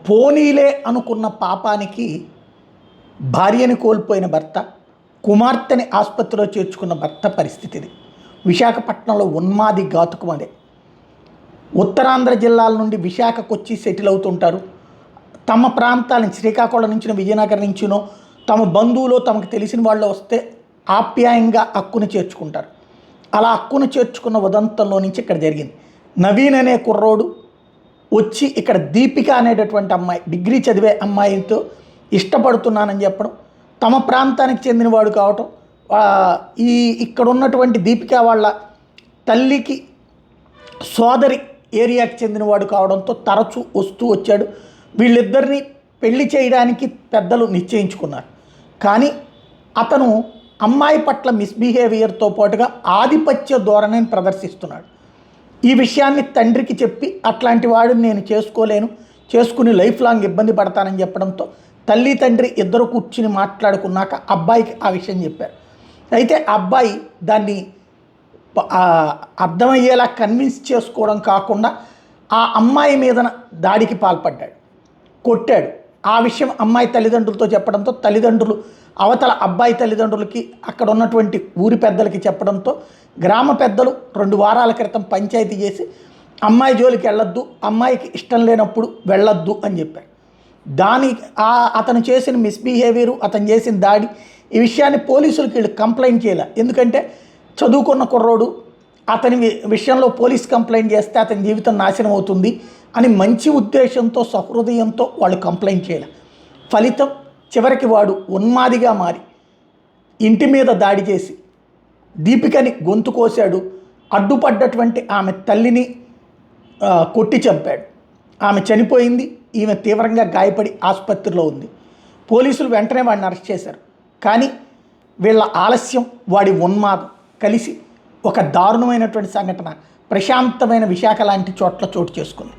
పోనీలే అనుకున్న పాపానికి భార్యని కోల్పోయిన భర్త, కుమార్తెని ఆసుపత్రిలో చేర్చుకున్న భర్త పరిస్థితి ఇది. విశాఖపట్నంలో ఉన్మాది ఘాతుకం అదే. ఉత్తరాంధ్ర జిల్లాల నుండి విశాఖకు వచ్చి సెటిల్ అవుతుంటారు. తమ ప్రాంతాల నుంచి, శ్రీకాకుళం నుంచినో విజయనగరం నుంచినో తమ బంధువులో తమకు తెలిసిన వాళ్ళు వస్తే ఆప్యాయంగా అక్కును చేర్చుకుంటారు. అలా అక్కును చేర్చుకున్న ఉదంతంలో నుంచి ఇక్కడ జరిగింది. నవీన్ అనే కుర్రోడు వచ్చి ఇక్కడ దీపిక అనేటటువంటి అమ్మాయి, డిగ్రీ చదివే అమ్మాయితో ఇష్టపడుతున్నానని చెప్పడం, తమ ప్రాంతానికి చెందినవాడు కావటం, ఇక్కడ ఉన్నటువంటి దీపిక వాళ్ళ తల్లికి సోదరి ఏరియాకి చెందినవాడు కావడంతో తరచూ వస్తూ వచ్చాడు. వీళ్ళిద్దరిని పెళ్లి చేయడానికి పెద్దలు నిశ్చయించుకున్నారు. కానీ అతను అమ్మాయి పట్ల మిస్బిహేవియర్తో పాటుగా ఆధిపత్య ధోరణిని ప్రదర్శిస్తున్నాడు. ఈ విషయాన్ని తండ్రికి చెప్పి అట్లాంటి వాడిని నేను చేసుకోలేను, చేసుకుని లైఫ్ లాంగ్ ఇబ్బంది పడతానని చెప్పడంతో తల్లి తండ్రి ఇద్దరు కూర్చుని మాట్లాడుకున్నాక అబ్బాయికి ఆ విషయం చెప్పారు. అయితే అబ్బాయి దాన్ని అర్థమయ్యేలా కన్విన్స్ చేసుకోవడం కాకుండా ఆ అమ్మాయి మీద దాడికి పాల్పడ్డాడు, కొట్టాడు. ఆ విషయం అమ్మాయి తల్లిదండ్రులతో చెప్పడంతో తల్లిదండ్రులు అవతల అబ్బాయి తల్లిదండ్రులకి అక్కడ ఉన్నటువంటి ఊరి పెద్దలకి చెప్పడంతో గ్రామ పెద్దలు 2 వారాల క్రితం పంచాయతీ చేసి అమ్మాయి జోలికి వెళ్ళొద్దు, అమ్మాయికి ఇష్టం లేనప్పుడు వెళ్ళొద్దు అని చెప్పారు. అతను చేసిన మిస్బిహేవియరు, అతను చేసిన దాడి, ఈ విషయాన్ని పోలీసులకి వీళ్ళు కంప్లైంట్ చేయాలి. ఎందుకంటే చదువుకున్న కుర్రోడు, అతని విషయంలో పోలీస్ కంప్లైంట్ చేస్తే అతని జీవితం నాశనం అవుతుంది అని మంచి ఉద్దేశంతో సహృదయంతో వాళ్ళు కంప్లైంట్ చేయాలి. ఫలితం చివరికి వాడు ఉన్మాదిగా మారి ఇంటి మీద దాడి చేసి దీపికని గొంతు కోశాడు. అడ్డుపడ్డటువంటి ఆమె తల్లిని కొట్టి చంపాడు. ఆమె చనిపోయింది. ఈమె తీవ్రంగా గాయపడి ఆసుపత్రిలో ఉంది. పోలీసులు వెంటనే వాడిని అరెస్ట్ చేశారు. కానీ వీళ్ళ ఆలస్యం, వాడి ఉన్మాదం కలిసి ఒక దారుణమైనటువంటి సంఘటన ప్రశాంతమైన విశాఖ లాంటి చోట్ల చోటు చేసుకుంది.